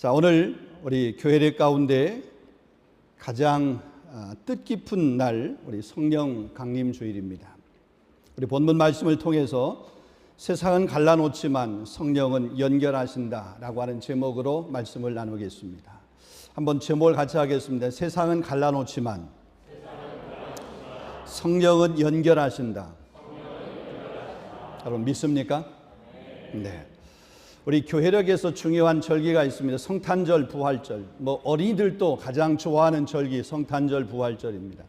자, 오늘 우리 교회례 가운데 가장 뜻깊은 날, 우리 성령 강림 주일입니다. 우리 본문 말씀을 통해서 세상은 갈라놓지만 성령은 연결하신다라고 하는 제목으로 말씀을 나누겠습니다. 한번 제목을 같이 하겠습니다. 세상은 갈라놓지만 성령은 연결하신다. 여러분 믿습니까? 네. 우리 교회력에서 중요한 절기가 있습니다. 성탄절, 부활절. 어린이들도 가장 좋아하는 절기 성탄절, 부활절입니다.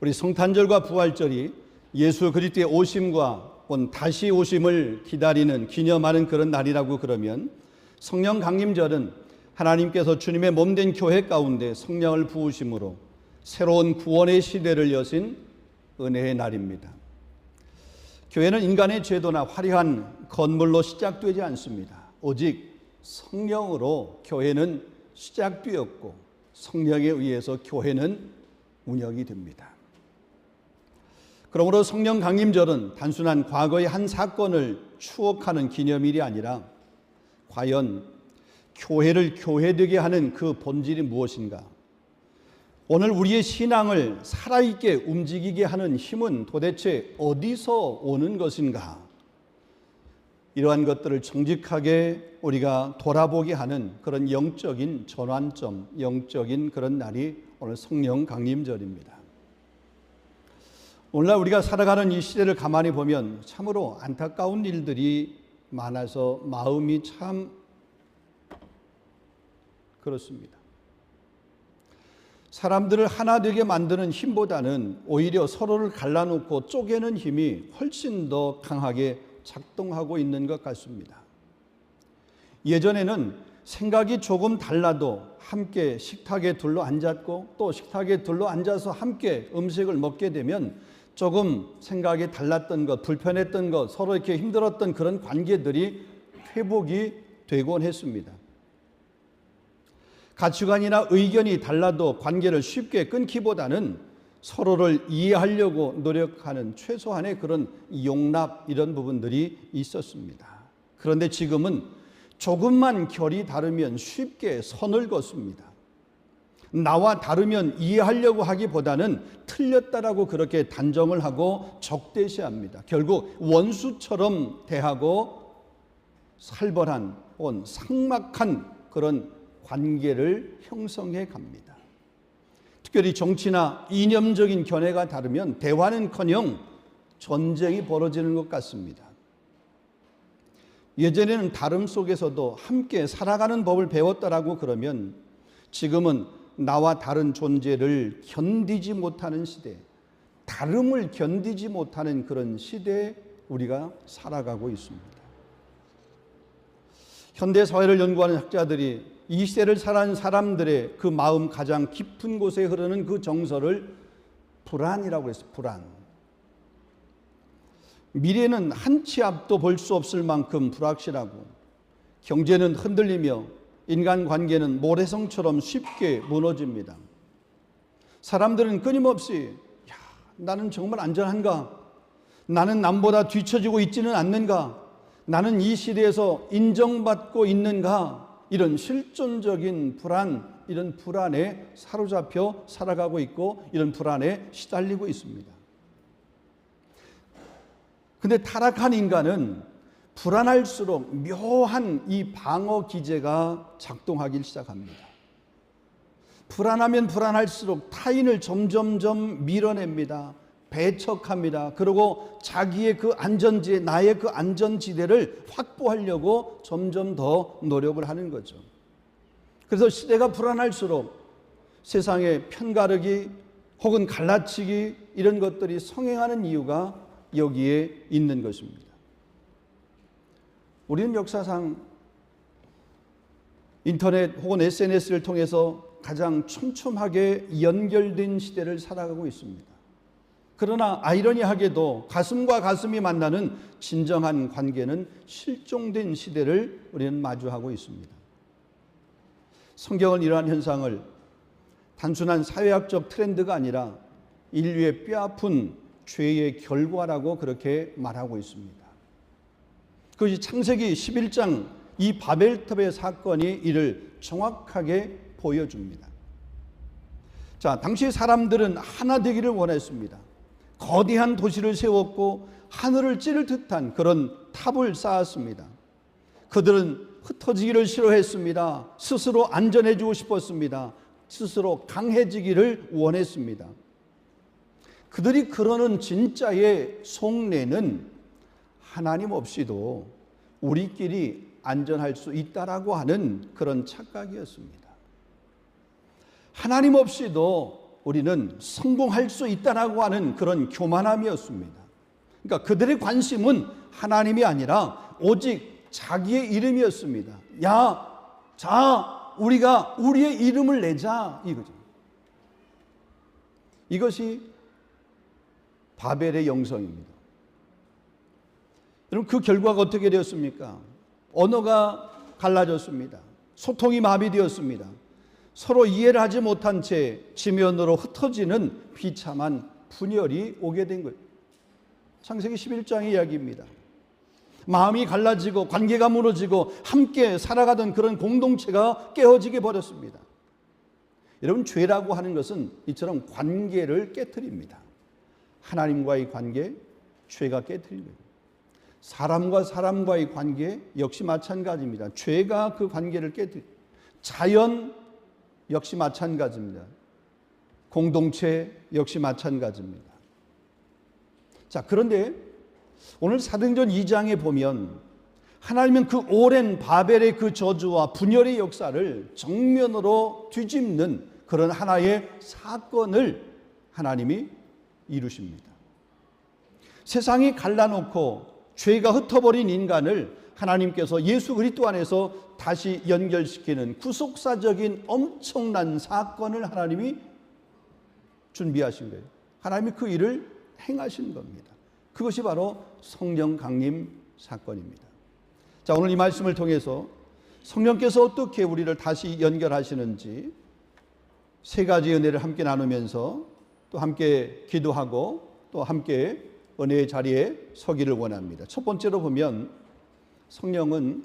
우리 성탄절과 부활절이 예수 그리스도의 오심과 다시 오심을 기다리는 기념하는 그런 날이라고 그러면, 성령 강림절은 하나님께서 주님의 몸된 교회 가운데 성령을 부으심으로 새로운 구원의 시대를 여신 은혜의 날입니다. 교회는 인간의 제도나 화려한 건물로 시작되지 않습니다. 오직 성령으로 교회는 시작되었고 성령에 의해서 교회는 운영이 됩니다. 그러므로 성령 강림절은 단순한 과거의 한 사건을 추억하는 기념일이 아니라 과연 교회를 교회되게 하는 그 본질이 무엇인가? 오늘 우리의 신앙을 살아있게 움직이게 하는 힘은 도대체 어디서 오는 것인가? 이러한 것들을 정직하게 우리가 돌아보게 하는 그런 영적인 전환점, 영적인 그런 날이 오늘 성령 강림절입니다. 오늘날 우리가 살아가는 이 시대를 가만히 보면 참으로 안타까운 일들이 많아서 마음이 참 그렇습니다. 사람들을 하나 되게 만드는 힘보다는 오히려 서로를 갈라놓고 쪼개는 힘이 훨씬 더 강하게 작동하고 있는 것 같습니다. 예전에는 생각이 조금 달라도 함께 식탁에 둘러 앉았고, 또 식탁에 둘러 앉아서 함께 음식을 먹게 되면 조금 생각이 달랐던 것, 불편했던 것, 서로 이렇게 힘들었던 그런 관계들이 회복이 되곤 했습니다. 가치관이나 의견이 달라도 관계를 쉽게 끊기보다는 서로를 이해하려고 노력하는 최소한의 그런 용납, 이런 부분들이 있었습니다. 그런데 지금은 조금만 결이 다르면 쉽게 선을 긋습니다. 나와 다르면 이해하려고 하기보다는 틀렸다라고 그렇게 단정을 하고 적대시합니다. 결국 원수처럼 대하고 살벌한 혹은 삭막한 그런 관계를 형성해 갑니다. 특별히 정치나 이념적인 견해가 다르면 대화는커녕 전쟁이 벌어지는 것 같습니다. 예전에는 다름 속에서도 함께 살아가는 법을 배웠다라고 그러면, 지금은 나와 다른 존재를 견디지 못하는 시대, 다름을 견디지 못하는 그런 시대에 우리가 살아가고 있습니다. 현대사회를 연구하는 학자들이 이 시대를 살아가는 사람들의 그 마음 가장 깊은 곳에 흐르는 그 정서를 불안이라고 했어요. 불안. 미래는 한 치 앞도 볼 수 없을 만큼 불확실하고, 경제는 흔들리며 인간관계는 모래성처럼 쉽게 무너집니다. 사람들은 끊임없이 나는 정말 안전한가? 나는 남보다 뒤처지고 있지는 않는가? 나는 이 시대에서 인정받고 있는가? 이런 실존적인 불안, 이런 불안에 사로잡혀 살아가고 있고, 이런 불안에 시달리고 있습니다. 근데 타락한 인간은 불안할수록 묘한 이 방어 기제가 작동하기 시작합니다. 불안하면 불안할수록 타인을 점점점 밀어냅니다. 배척합니다. 그리고 자기의 그 안전지대, 나의 그 안전지대를 확보하려고 점점 더 노력을 하는 거죠. 그래서 시대가 불안할수록 세상의 편가르기 혹은 갈라치기, 이런 것들이 성행하는 이유가 여기에 있는 것입니다. 우리는 역사상 인터넷 혹은 SNS를 통해서 가장 촘촘하게 연결된 시대를 살아가고 있습니다. 그러나 아이러니하게도 가슴과 가슴이 만나는 진정한 관계는 실종된 시대를 우리는 마주하고 있습니다. 성경은 이러한 현상을 단순한 사회학적 트렌드가 아니라 인류의 뼈아픈 죄의 결과라고 그렇게 말하고 있습니다. 그것이 창세기 11장 이 바벨탑의 사건이 이를 정확하게 보여줍니다. 자, 당시 사람들은 하나 되기를 원했습니다. 거대한 도시를 세웠고 하늘을 찌를 듯한 그런 탑을 쌓았습니다. 그들은 흩어지기를 싫어했습니다. 스스로 안전해지고 싶었습니다. 스스로 강해지기를 원했습니다. 그들이 그러는 진짜의 속내는 하나님 없이도 우리끼리 안전할 수 있다라고 하는 그런 착각이었습니다. 하나님 없이도 우리는 성공할 수 있다라고 하는 그런 교만함이었습니다. 그러니까 그들의 관심은 하나님이 아니라 오직 자기의 이름이었습니다. 우리가 우리의 이름을 내자, 이거죠. 이것이 바벨의 영성입니다. 여러분, 그 결과가 어떻게 되었습니까? 언어가 갈라졌습니다. 소통이 마비되었습니다. 서로 이해를 하지 못한 채 지면으로 흩어지는 비참한 분열이 오게 된 거예요. 창세기 11장의 이야기입니다. 마음이 갈라지고 관계가 무너지고 함께 살아가던 그런 공동체가 깨어지게 버렸습니다. 여러분, 죄라고 하는 것은 이처럼 관계를 깨트립니다. 하나님과의 관계, 죄가 깨트린 거예요. 사람과 사람과의 관계 역시 마찬가지입니다. 죄가 그 관계를 깨뜨립니다. 자연 역시 마찬가지입니다. 공동체 역시 마찬가지입니다. 자, 그런데 오늘 사도행전 2장에 보면 하나님은 그 오랜 바벨의 그 저주와 분열의 역사를 정면으로 뒤집는 그런 하나의 사건을 하나님이 이루십니다. 세상이 갈라놓고 죄가 흩어버린 인간을 하나님께서 예수 그리스도 안에서 다시 연결시키는 구속사적인 엄청난 사건을 하나님이 준비하신 거예요. 하나님이 그 일을 행하신 겁니다. 그것이 바로 성령 강림 사건입니다. 자, 오늘 이 말씀을 통해서 성령께서 어떻게 우리를 다시 연결하시는지 세 가지 은혜를 함께 나누면서 또 함께 기도하고 또 함께 은혜의 자리에 서기를 원합니다. 첫 번째로 보면 성령은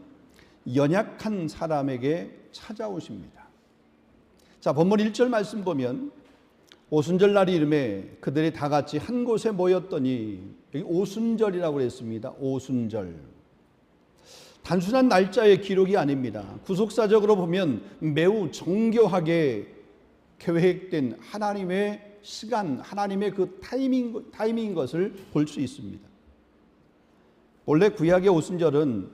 연약한 사람에게 찾아오십니다. 자, 본문 1절 말씀 보면 오순절 날이 이름에 그들이 다 같이 한 곳에 모였더니, 여기 오순절이라고 했습니다. 오순절. 단순한 날짜의 기록이 아닙니다. 구속사적으로 보면 매우 정교하게 계획된 하나님의 시간, 하나님의 그 타이밍인 것을 볼 수 있습니다. 원래 구약의 오순절은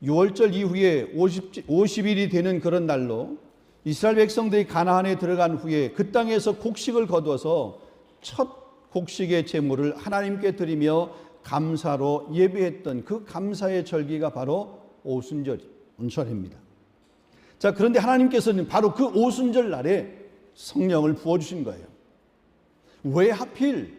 6월절 이후에 50일이 되는 그런 날로 이스라엘 백성들이 가나안에 들어간 후에 그 땅에서 곡식을 거두어서 첫 곡식의 제물을 하나님께 드리며 감사로 예배했던 그 감사의 절기가 바로 오순절입니다. 자, 그런데 하나님께서는 바로 그 오순절 날에 성령을 부어주신 거예요. 왜 하필?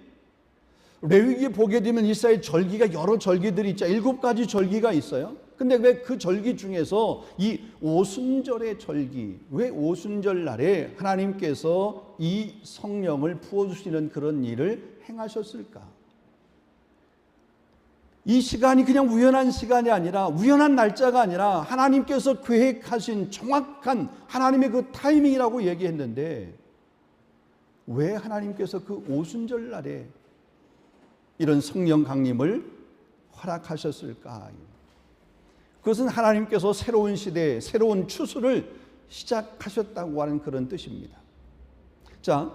레위기에 보게 되면 이스라엘 절기가 여러 절기들이 있죠. 7가지 절기가 있어요. 근데 왜 그 절기 중에서 이 오순절의 절기, 왜 오순절 날에 하나님께서 이 성령을 부어주시는 그런 일을 행하셨을까? 이 시간이 그냥 우연한 시간이 아니라, 우연한 날짜가 아니라 하나님께서 계획하신 정확한 하나님의 그 타이밍이라고 얘기했는데, 왜 하나님께서 그 오순절 날에 이런 성령 강림을 허락하셨을까? 그것은 하나님께서 새로운 시대, 새로운 추수를 시작하셨다고 하는 그런 뜻입니다. 자,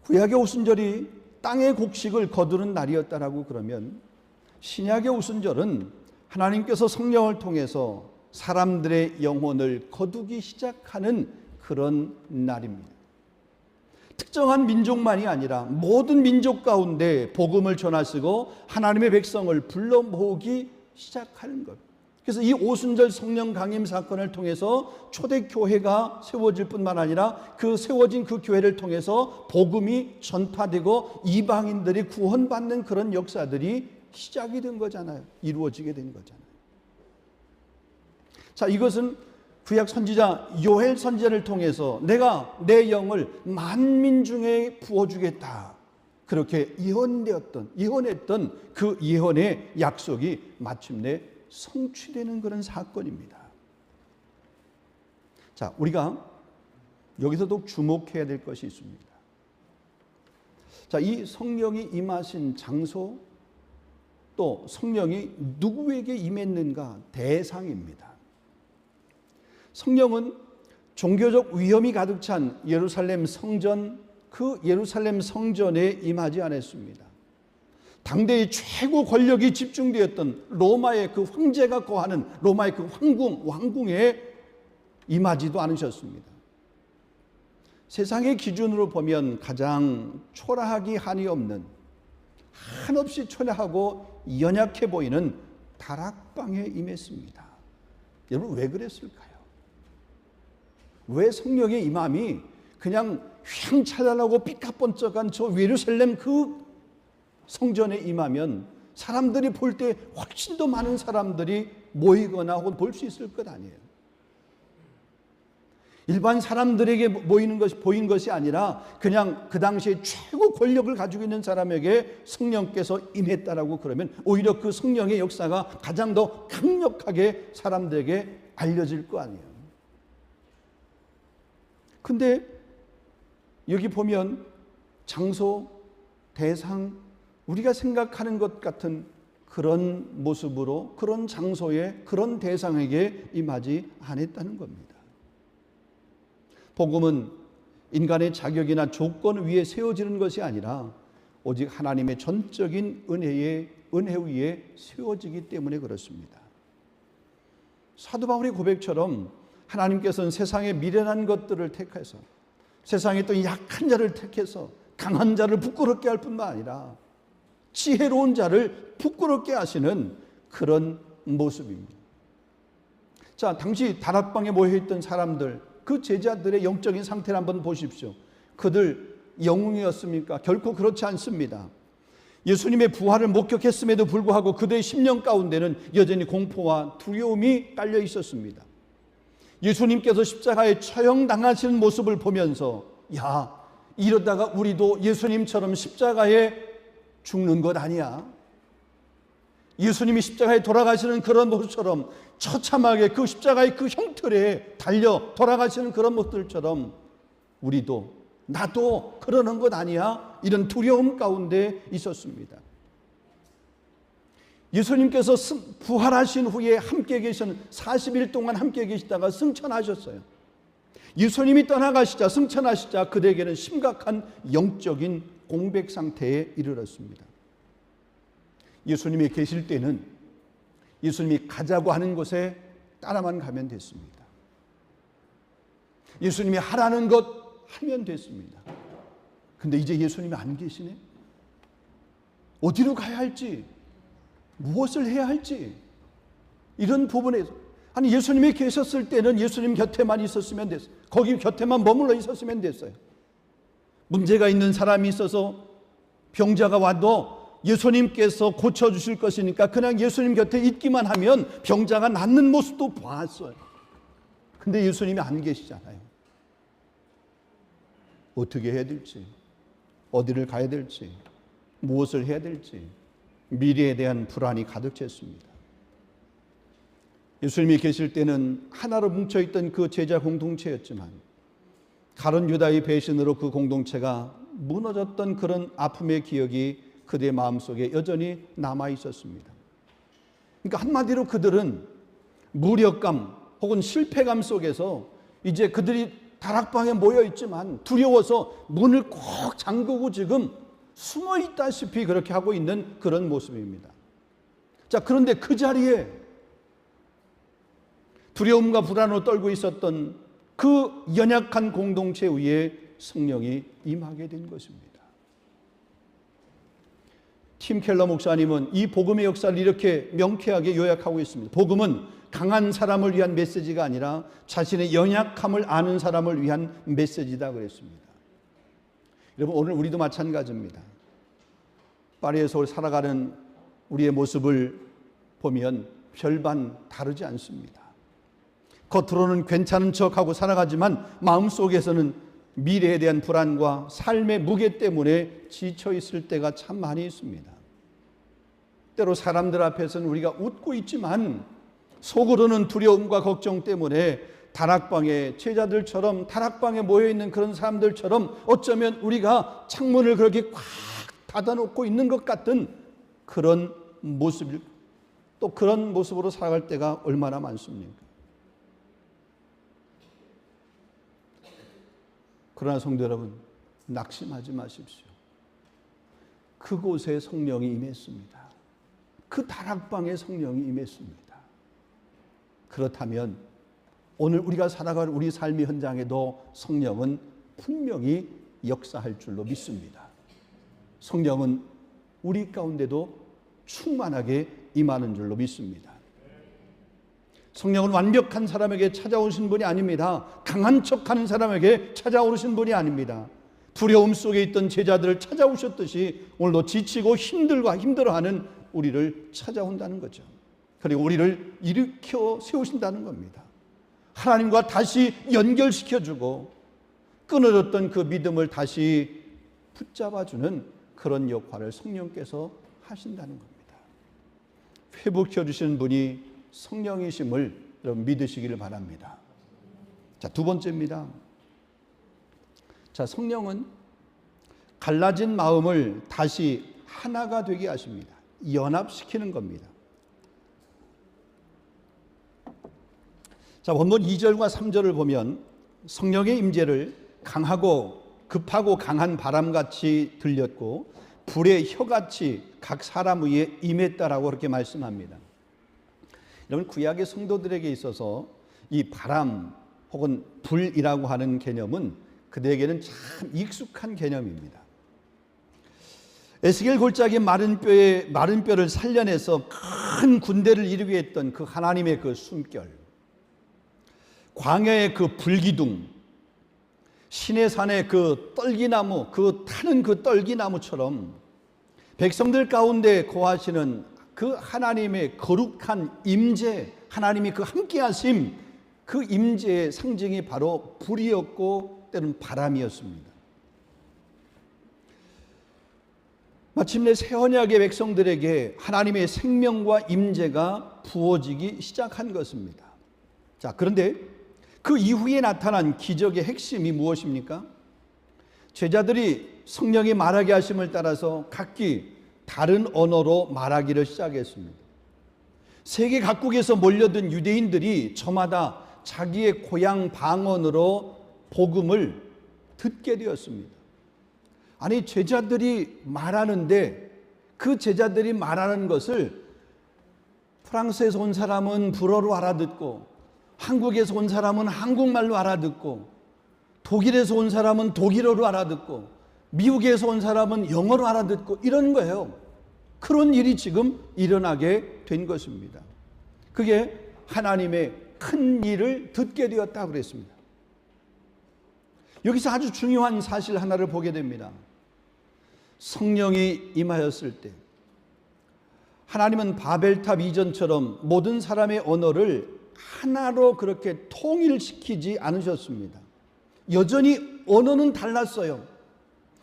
구약의 오순절이 땅의 곡식을 거두는 날이었다라고 그러면, 신약의 오순절은 하나님께서 성령을 통해서 사람들의 영혼을 거두기 시작하는 그런 날입니다. 특정한 민족만이 아니라 모든 민족 가운데 복음을 전하시고 하나님의 백성을 불러 모으기 시작하는 것. 그래서 이 오순절 성령 강림 사건을 통해서 초대교회가 세워질 뿐만 아니라 그 세워진 그 교회를 통해서 복음이 전파되고 이방인들이 구원받는 그런 역사들이 시작이 된 거잖아요. 이루어지게 된 거잖아요. 자, 이것은 구약 선지자 요엘 선지자를 통해서 내가 내 영을 만민 중에 부어주겠다, 그렇게 예언했던 그 예언의 약속이 마침내 성취되는 그런 사건입니다. 자, 우리가 여기서 더욱 주목해야 될 것이 있습니다. 자, 이 성령이 임하신 장소, 또 성령이 누구에게 임했는가 대상입니다. 성령은 종교적 위험이 가득 찬 예루살렘 성전, 그 예루살렘 성전에 임하지 않았습니다. 당대의 최고 권력이 집중되었던 로마의 그 황제가 거하는 로마의 그 왕궁에 임하지도 않으셨습니다. 세상의 기준으로 보면 가장 초라하기 한이 없는, 한없이 초라하고 연약해 보이는 다락방에 임했습니다. 여러분, 왜 그랬을까요? 왜 성령의 임함이 그냥 휘황찬란하고 삐까뻔쩍한 저 예루살렘 그 성전에 임하면 사람들이 볼 때 훨씬 더 많은 사람들이 모이거나 혹은 볼 수 있을 것 아니에요. 일반 사람들에게 보인 것이 아니라 그냥 그 당시에 최고 권력을 가지고 있는 사람에게 성령께서 임했다라고 그러면 오히려 그 성령의 역사가 가장 더 강력하게 사람들에게 알려질 거 아니에요. 근데 여기 보면 장소, 대상, 우리가 생각하는 것 같은 그런 모습으로 그런 장소에 그런 대상에게 임하지 않았다는 겁니다. 복음은 인간의 자격이나 조건 위에 세워지는 것이 아니라 오직 하나님의 전적인 은혜 위에 세워지기 때문에 그렇습니다. 사도 바울의 고백처럼 하나님께서는 세상의 미련한 것들을 택해서 세상에 또 약한 자를 택해서 강한 자를 부끄럽게 할 뿐만 아니라 지혜로운 자를 부끄럽게 하시는 그런 모습입니다. 자, 당시 다락방에 모여있던 사람들, 그 제자들의 영적인 상태를 한번 보십시오. 그들 영웅이었습니까? 결코 그렇지 않습니다. 예수님의 부활을 목격했음에도 불구하고 그들의 심령 가운데는 여전히 공포와 두려움이 깔려 있었습니다. 예수님께서 십자가에 처형당하시는 모습을 보면서 야, 이러다가 우리도 예수님처럼 십자가에 죽는 것 아니야? 예수님이 십자가에 돌아가시는 그런 모습처럼 처참하게 그 십자가의 그 형틀에 달려 돌아가시는 그런 모습들처럼 우리도 나도 그러는 것 아니야? 이런 두려움 가운데 있었습니다. 예수님께서 부활하신 후에 함께 계신 40일 동안 함께 계시다가 승천하셨어요. 예수님이 떠나가시자 승천하시자 그들에게는 심각한 영적인 공백 상태에 이르렀습니다. 예수님이 계실 때는 예수님이 가자고 하는 곳에 따라만 가면 됐습니다. 예수님이 하라는 것 하면 됐습니다. 근데 이제 예수님이 안 계시네? 어디로 가야 할지, 무엇을 해야 할지, 이런 부분에서 아니 예수님이 계셨을 때는 예수님 곁에만 있었으면 됐어요. 거기 곁에만 머물러 있었으면 됐어요. 문제가 있는 사람이 있어서 병자가 와도 예수님께서 고쳐주실 것이니까 그냥 예수님 곁에 있기만 하면 병자가 낫는 모습도 봤어요. 근데 예수님이 안 계시잖아요. 어떻게 해야 될지, 어디를 가야 될지, 무엇을 해야 될지 미래에 대한 불안이 가득 찼습니다. 예수님이 계실 때는 하나로 뭉쳐있던 그 제자 공동체였지만 가룟 유다의 배신으로 그 공동체가 무너졌던 그런 아픔의 기억이 그들의 마음속에 여전히 남아 있었습니다. 그러니까 한마디로 그들은 무력감 혹은 실패감 속에서 이제 그들이 다락방에 모여 있지만 두려워서 문을 꼭 잠그고 지금 숨어 있다시피 그렇게 하고 있는 그런 모습입니다. 자, 그런데 그 자리에 두려움과 불안으로 떨고 있었던 그 연약한 공동체 위에 성령이 임하게 된 것입니다. 팀 켈러 목사님은 이 복음의 역사를 이렇게 명쾌하게 요약하고 있습니다. 복음은 강한 사람을 위한 메시지가 아니라 자신의 연약함을 아는 사람을 위한 메시지다 그랬습니다. 여러분, 오늘 우리도 마찬가지입니다. 파리에서 살아가는 우리의 모습을 보면 별반 다르지 않습니다. 겉으로는 괜찮은 척하고 살아가지만 마음속에서는 미래에 대한 불안과 삶의 무게 때문에 지쳐 있을 때가 참 많이 있습니다. 때로 사람들 앞에서는 우리가 웃고 있지만 속으로는 두려움과 걱정 때문에 다락방의 제자들처럼, 다락방에 모여있는 그런 사람들처럼 어쩌면 우리가 창문을 그렇게 꽉 닫아놓고 있는 것 같은 그런 모습일, 또 그런 모습으로 살아갈 때가 얼마나 많습니까? 그러나 성도 여러분, 낙심하지 마십시오. 그곳에 성령이 임했습니다. 그 다락방에 성령이 임했습니다. 그렇다면 오늘 우리가 살아갈 우리 삶의 현장에도 성령은 분명히 역사할 줄로 믿습니다. 성령은 우리 가운데도 충만하게 임하는 줄로 믿습니다. 성령은 완벽한 사람에게 찾아오신 분이 아닙니다. 강한 척하는 사람에게 찾아오신 분이 아닙니다. 두려움 속에 있던 제자들을 찾아오셨듯이 오늘도 지치고 힘들어하는 우리를 찾아온다는 거죠. 그리고 우리를 일으켜 세우신다는 겁니다. 하나님과 다시 연결시켜주고 끊어졌던 그 믿음을 다시 붙잡아주는 그런 역할을 성령께서 하신다는 겁니다. 회복시켜주시는 분이 성령이심을 여러분 믿으시기를 바랍니다. 자, 두 번째입니다. 자, 성령은 갈라진 마음을 다시 하나가 되게 하십니다. 연합시키는 겁니다. 자, 원문 2절과 3절을 보면 성령의 임재를 강하고 급하고 강한 바람같이 들렸고 불의 혀같이 각 사람 위에 임했다라고 그렇게 말씀합니다. 여러분, 구약의 성도들에게 있어서 이 바람 혹은 불이라고 하는 개념은 그들에게는 참 익숙한 개념입니다. 에스겔 골짜기 마른 뼈를 살려내서 큰 군대를 이루게 했던 그 하나님의 그 숨결, 광야의 그 불기둥, 시내산의 그 떨기나무, 그 타는 그 떨기나무처럼 백성들 가운데 거하시는 그 하나님의 거룩한 임재, 하나님이 그 함께하심, 그 임재의 상징이 바로 불이었고 때는 바람이었습니다. 마침내 새 언약의 백성들에게 하나님의 생명과 임재가 부어지기 시작한 것입니다. 자, 그런데 그 이후에 나타난 기적의 핵심이 무엇입니까? 제자들이 성령이 말하게 하심을 따라서 각기 다른 언어로 말하기를 시작했습니다. 세계 각국에서 몰려든 유대인들이 저마다 자기의 고향 방언으로 복음을 듣게 되었습니다. 아니, 제자들이 말하는데 그 제자들이 말하는 것을 프랑스에서 온 사람은 불어로 알아듣고, 한국에서 온 사람은 한국말로 알아듣고, 독일에서 온 사람은 독일어로 알아듣고, 미국에서 온 사람은 영어로 알아듣고, 이런 거예요. 그런 일이 지금 일어나게 된 것입니다. 그게 하나님의 큰 일을 듣게 되었다고 그랬습니다. 여기서 아주 중요한 사실 하나를 보게 됩니다. 성령이 임하였을 때 하나님은 바벨탑 이전처럼 모든 사람의 언어를 하나로 그렇게 통일시키지 않으셨습니다. 여전히 언어는 달랐어요.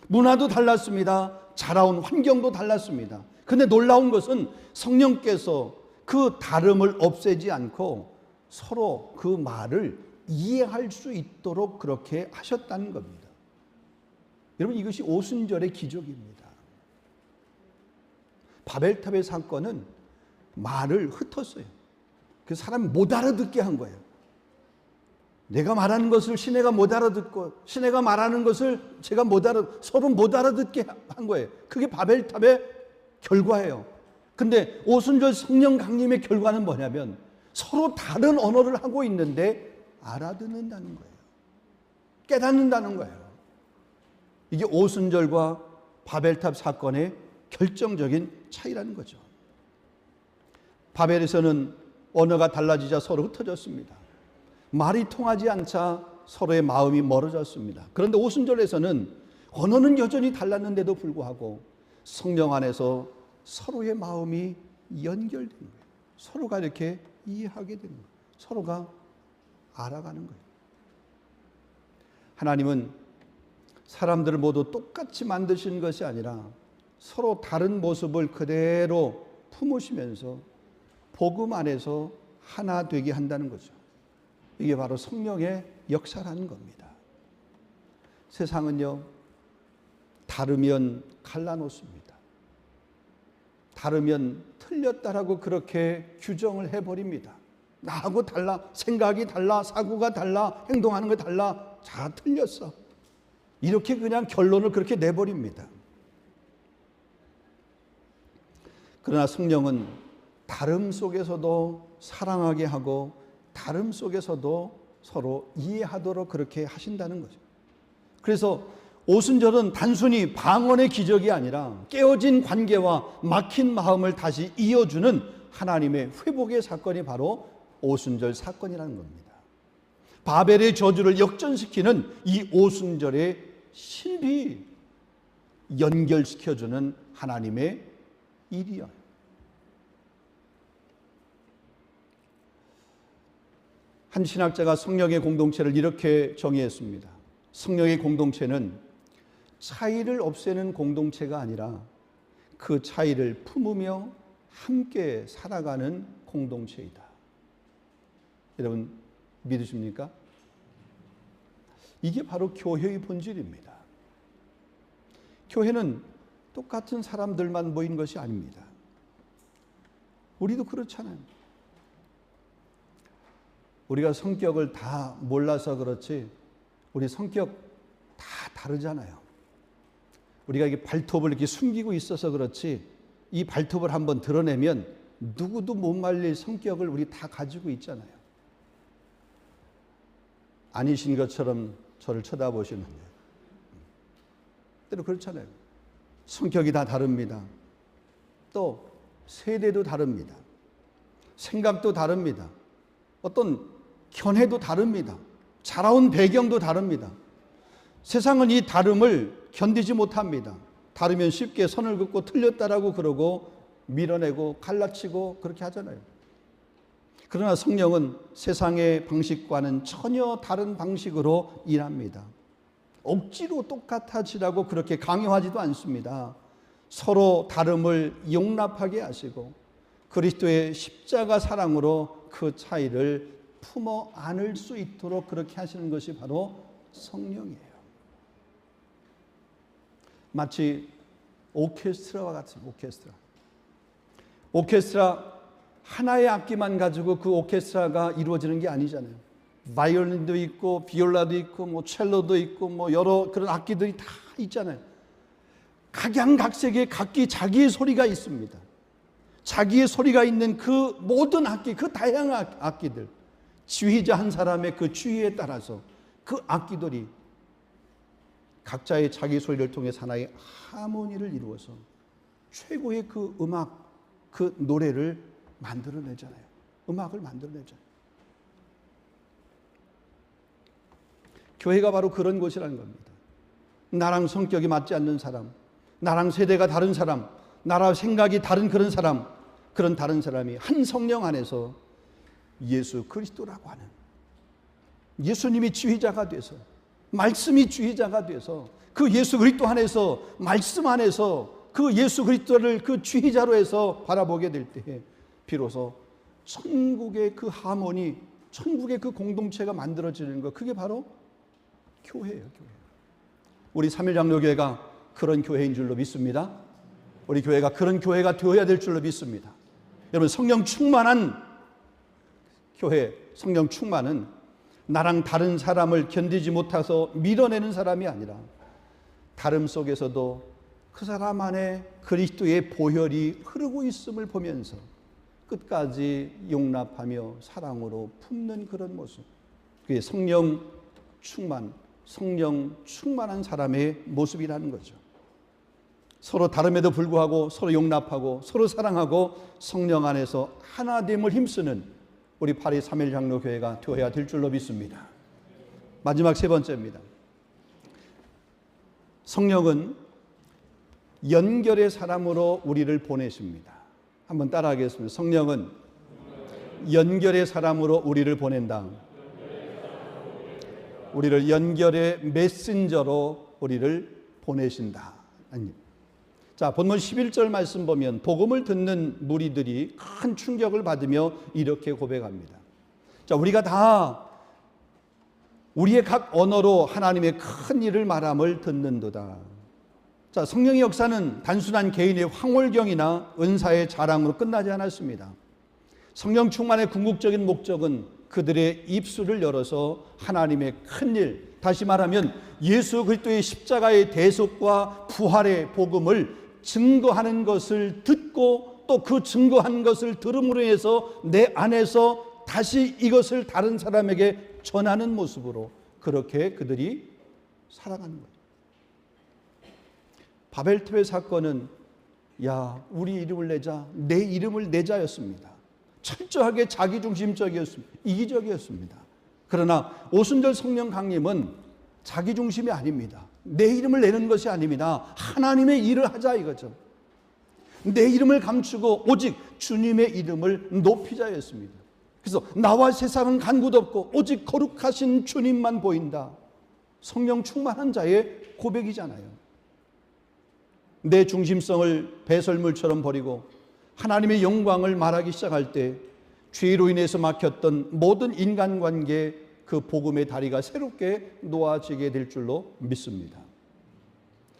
문화도 달랐습니다. 자라온 환경도 달랐습니다. 그런데 놀라운 것은 성령께서 그 다름을 없애지 않고 서로 그 말을 이해할 수 있도록 그렇게 하셨다는 겁니다. 여러분, 이것이 오순절의 기적입니다. 바벨탑의 사건은 말을 흩었어요. 그 사람이 못 알아듣게 한 거예요. 내가 말하는 것을 시내가 못 알아듣고, 시내가 말하는 것을 제가 서로 못 알아듣게 한 거예요. 그게 바벨탑의 결과예요. 근데 오순절 성령 강림의 결과는 뭐냐면 서로 다른 언어를 하고 있는데 알아듣는다는 거예요. 깨닫는다는 거예요. 이게 오순절과 바벨탑 사건의 결정적인 차이라는 거죠. 바벨에서는 언어가 달라지자 서로 흩어졌습니다. 말이 통하지 않자 서로의 마음이 멀어졌습니다. 그런데 오순절에서는 언어는 여전히 달랐는데도 불구하고 성령 안에서 서로의 마음이 연결된 거예요. 서로가 이렇게 이해하게 되는 거예요. 서로가 알아가는 거예요. 하나님은 사람들을 모두 똑같이 만드신 것이 아니라 서로 다른 모습을 그대로 품으시면서 복음 안에서 하나 되게 한다는 거죠. 이게 바로 성령의 역사라는 겁니다. 세상은요, 다르면 갈라놓습니다. 다르면 틀렸다라고 그렇게 규정을 해버립니다. 나하고 달라, 생각이 달라, 사고가 달라, 행동하는 거 달라, 다 틀렸어. 이렇게 그냥 결론을 그렇게 내버립니다. 그러나 성령은 다름 속에서도 사랑하게 하고 다름 속에서도 서로 이해하도록 그렇게 하신다는 거죠. 그래서 오순절은 단순히 방언의 기적이 아니라 깨어진 관계와 막힌 마음을 다시 이어주는 하나님의 회복의 사건이 바로 오순절 사건이라는 겁니다. 바벨의 저주를 역전시키는 이 오순절의 신비 연결시켜주는 하나님의 일이요. 한 신학자가 성령의 공동체를 이렇게 정의했습니다. 성령의 공동체는 차이를 없애는 공동체가 아니라 그 차이를 품으며 함께 살아가는 공동체이다. 여러분 믿으십니까? 이게 바로 교회의 본질입니다. 교회는 똑같은 사람들만 모인 것이 아닙니다. 우리도 그렇잖아요. 우리가 성격을 다 몰라서 그렇지 우리 성격 다 다르잖아요. 우리가 이게 발톱을 이렇게 숨기고 있어서 그렇지 이 발톱을 한번 드러내면 누구도 못 말릴 성격을 우리 다 가지고 있잖아요. 아니신 것처럼 저를 쳐다보시는데 때로 그렇잖아요. 성격이 다 다릅니다. 또 세대도 다릅니다. 생각도 다릅니다. 어떤 견해도 다릅니다. 자라온 배경도 다릅니다. 세상은 이 다름을 견디지 못합니다. 다르면 쉽게 선을 긋고 틀렸다라고 그러고 밀어내고 갈라치고 그렇게 하잖아요. 그러나 성령은 세상의 방식과는 전혀 다른 방식으로 일합니다. 억지로 똑같아지라고 그렇게 강요하지도 않습니다. 서로 다름을 용납하게 하시고 그리스도의 십자가 사랑으로 그 차이를 품어 안을 수 있도록 그렇게 하시는 것이 바로 성령이에요. 마치 오케스트라와 같습니다. 오케스트라 하나의 악기만 가지고 그 오케스트라가 이루어지는 게 아니잖아요. 바이올린도 있고 비올라도 있고 뭐 첼로도 있고 뭐 여러 그런 악기들이 다 있잖아요. 각양각색의 각기 자기의 소리가 있습니다. 자기의 소리가 있는 그 모든 악기, 그 다양한 악기들, 지휘자 한 사람의 그 지휘에 따라서 그 악기들이 각자의 자기 소리를 통해서 하나의 하모니를 이루어서 최고의 그 음악, 그 노래를 만들어내잖아요. 음악을 만들어내잖아요. 교회가 바로 그런 곳이라는 겁니다. 나랑 성격이 맞지 않는 사람, 나랑 세대가 다른 사람, 나랑 생각이 다른 그런 사람, 그런 다른 사람이 한 성령 안에서 예수 그리스도라고 하는 예수님이 지휘자가 돼서 말씀이 지휘자가 돼서 그 예수 그리스도 안에서 말씀 안에서 그 예수 그리스도를 그 지휘자로 해서 바라보게 될 때 비로소 천국의 그 하모니, 천국의 그 공동체가 만들어지는 것, 그게 바로 교회예요. 교회. 우리 삼일장로교회가 그런 교회인 줄로 믿습니다. 우리 교회가 그런 교회가 되어야 될 줄로 믿습니다. 여러분, 성령 충만한 교회, 성령 충만은 나랑 다른 사람을 견디지 못해서 밀어내는 사람이 아니라 다름 속에서도 그 사람 안에 그리스도의 보혈이 흐르고 있음을 보면서 끝까지 용납하며 사랑으로 품는 그런 모습, 그게 성령 충만한 사람의 모습이라는 거죠. 서로 다름에도 불구하고 서로 용납하고 서로 사랑하고 성령 안에서 하나됨을 힘쓰는 우리 파리 3일 장로교회가 되어야 될 줄로 믿습니다. 마지막 세 번째입니다. 성령은 연결의 사람으로 우리를 보내십니다. 한번 따라하겠습니다. 성령은 연결의 사람으로 우리를 보낸다. 우리를 연결의 메신저로 우리를 보내신다. 자, 본문 11절 말씀 보면 복음을 듣는 무리들이 큰 충격을 받으며 이렇게 고백합니다. 자, 우리가 다 우리의 각 언어로 하나님의 큰 일을 말함을 듣는도다. 자, 성령의 역사는 단순한 개인의 황홀경이나 은사의 자랑으로 끝나지 않았습니다. 성령 충만의 궁극적인 목적은 그들의 입술을 열어서 하나님의 큰 일, 다시 말하면 예수 그리스도의 십자가의 대속과 부활의 복음을 증거하는 것을 듣고 또 그 증거한 것을 들음으로 해서 내 안에서 다시 이것을 다른 사람에게 전하는 모습으로 그렇게 그들이 살아가는 거예요. 바벨탑의 사건은 우리 이름을 내자, 내 이름을 내자였습니다. 철저하게 자기중심적이었습니다. 이기적이었습니다. 그러나 오순절 성령 강림은 자기중심이 아닙니다. 내 이름을 내는 것이 아닙니다. 하나님의 일을 하자 이거죠. 내 이름을 감추고 오직 주님의 이름을 높이자였습니다. 그래서 나와 세상은 간 곳 없고 오직 거룩하신 주님만 보인다. 성령 충만한 자의 고백이잖아요. 내 중심성을 배설물처럼 버리고 하나님의 영광을 말하기 시작할 때 죄로 인해서 막혔던 모든 인간관계 그 복음의 다리가 새롭게 놓아지게 될 줄로 믿습니다.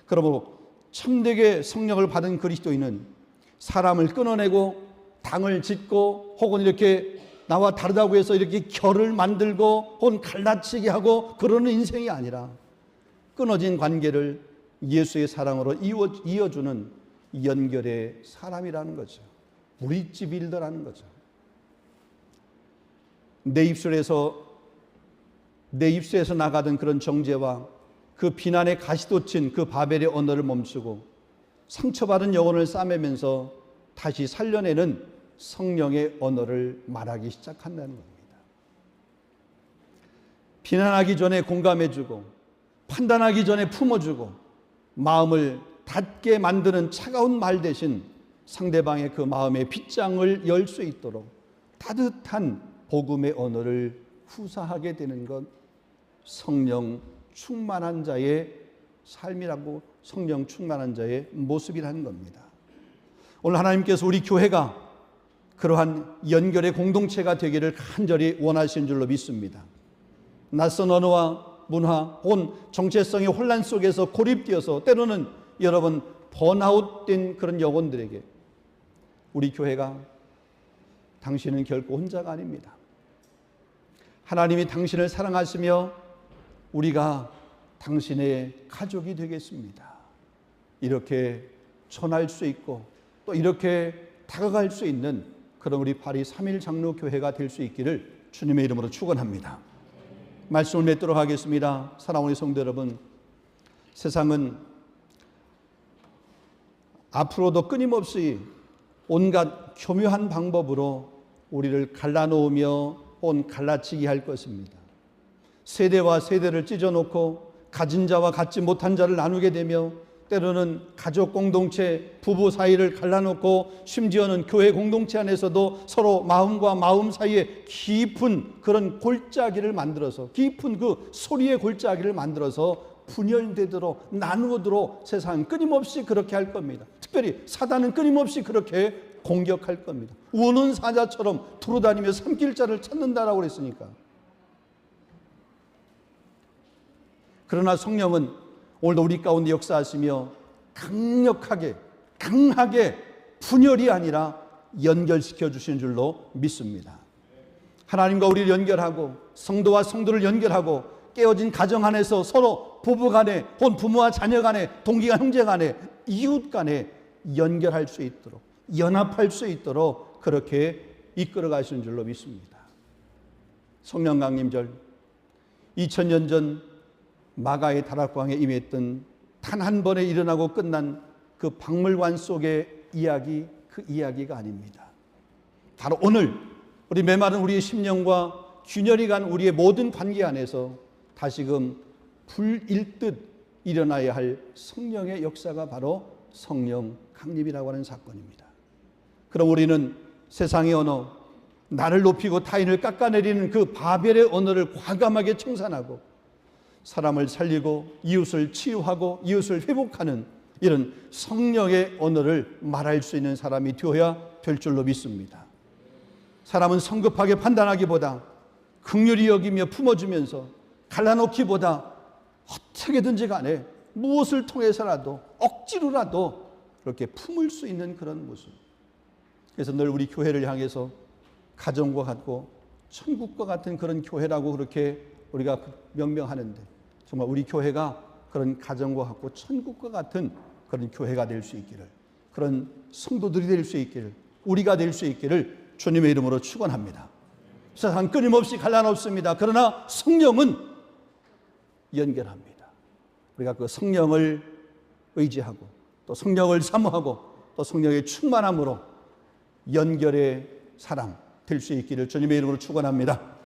그러므로 참되게 성령을 받은 그리스도인은 사람을 끊어내고 당을 짓고 혹은 이렇게 나와 다르다고 해서 이렇게 결을 만들고 혹은 갈라치게 하고 그러는 인생이 아니라 끊어진 관계를 예수의 사랑으로 이어주는 연결의 사람이라는 거죠. 브릿지 빌더라는 거죠. 내 입술에서 나가던 그런 정죄와 그 비난의 가시돋친 그 바벨의 언어를 멈추고 상처받은 영혼을 싸매면서 다시 살려내는 성령의 언어를 말하기 시작한다는 겁니다. 비난하기 전에 공감해주고 판단하기 전에 품어주고 마음을 닫게 만드는 차가운 말 대신 상대방의 그 마음의 빗장을 열 수 있도록 따뜻한 복음의 언어를 후사하게 되는 것, 성령 충만한 자의 삶이라고, 성령 충만한 자의 모습이라는 겁니다. 오늘 하나님께서 우리 교회가 그러한 연결의 공동체가 되기를 간절히 원하시는 줄로 믿습니다. 낯선 언어와 문화 혹은 정체성의 혼란 속에서 고립되어서 때로는 여러분 번아웃된 그런 영혼들에게 우리 교회가 당신은 결코 혼자가 아닙니다. 하나님이 당신을 사랑하시며 우리가 당신의 가족이 되겠습니다. 이렇게 전할 수 있고 또 이렇게 다가갈 수 있는 그런 우리 파리 3일 장로교회가 될 수 있기를 주님의 이름으로 축원합니다. 말씀을 맺도록 하겠습니다. 사랑하는 성도 여러분, 세상은 앞으로도 끊임없이 온갖 교묘한 방법으로 우리를 갈라놓으며 혹은 갈라치게 할 것입니다. 세대와 세대를 찢어놓고 가진 자와 갖지 못한 자를 나누게 되며 때로는 가족 공동체, 부부 사이를 갈라놓고 심지어는 교회 공동체 안에서도 서로 마음과 마음 사이에 깊은 그런 골짜기를 만들어서, 깊은 그 소리의 골짜기를 만들어서 분열되도록 나누도록 세상은 끊임없이 그렇게 할 겁니다. 특별히 사단은 끊임없이 그렇게 공격할 겁니다. 우는 사자처럼 두루다니며 삼킬자를 찾는다라고 그랬으니까. 그러나 성령은 오늘도 우리 가운데 역사하시며 강하게 분열이 아니라 연결시켜 주시는 줄로 믿습니다. 하나님과 우리를 연결하고 성도와 성도를 연결하고 깨어진 가정 안에서 서로 부부 간에 혹은 부모와 자녀 간에 동기가 형제 간에 이웃 간에 연결할 수 있도록 연합할 수 있도록 그렇게 이끌어 가시는 줄로 믿습니다. 성령 강림절 2000년 전 마가의 다락방에 임했던 단 한 번에 일어나고 끝난 그 박물관 속의 이야기, 그 이야기가 아닙니다. 바로 오늘 우리 메마른 우리의 심령과 균열이 간 우리의 모든 관계 안에서 다시금 불일듯 일어나야 할 성령의 역사가 바로 성령 강림이라고 하는 사건입니다. 그럼 우리는 세상의 언어, 나를 높이고 타인을 깎아내리는 그 바벨의 언어를 과감하게 청산하고 사람을 살리고 이웃을 치유하고 이웃을 회복하는 이런 성령의 언어를 말할 수 있는 사람이 되어야 될 줄로 믿습니다. 사람은 성급하게 판단하기보다 긍휼히 여기며 품어주면서 갈라놓기보다 어떻게든지 간에 무엇을 통해서라도 억지로라도 그렇게 품을 수 있는 그런 모습. 그래서 늘 우리 교회를 향해서 가정과 같고 천국과 같은 그런 교회라고 그렇게 우리가 명명하는데, 정말 우리 교회가 그런 가정과 같고 천국과 같은 그런 교회가 될 수 있기를, 그런 성도들이 될 수 있기를, 우리가 될 수 있기를 주님의 이름으로 축원합니다. 세상 끊임없이 갈라놓습니다. 그러나 성령은 연결합니다. 우리가 그 성령을 의지하고 또 성령을 사모하고 또 성령의 충만함으로 연결의 사람 될 수 있기를 주님의 이름으로 축원합니다.